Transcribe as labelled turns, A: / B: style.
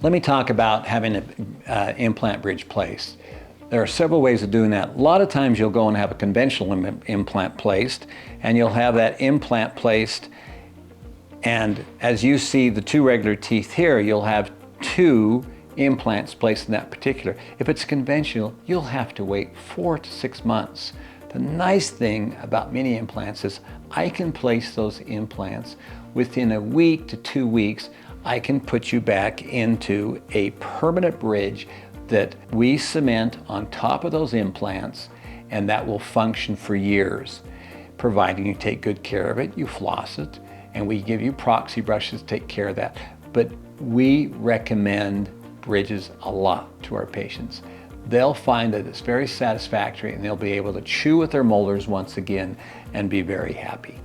A: Let me talk about having an implant bridge placed. There are several ways of doing that. A lot of times you'll go and have a conventional implant placed, and you'll have that implant placed, and as you see the two regular teeth here, you'll have two implants placed in that particular. If it's conventional, you'll have to wait 4 to 6 months. The nice thing about mini implants is I can place those implants within a week to 2 weeks. I can put you back into a permanent bridge that we cement on top of those implants, and that will function for years, providing you take good care of it, you floss it, and we give you proxy brushes to take care of that. But we recommend bridges a lot to our patients. They'll find that it's very satisfactory, and they'll be able to chew with their molars once again and be very happy.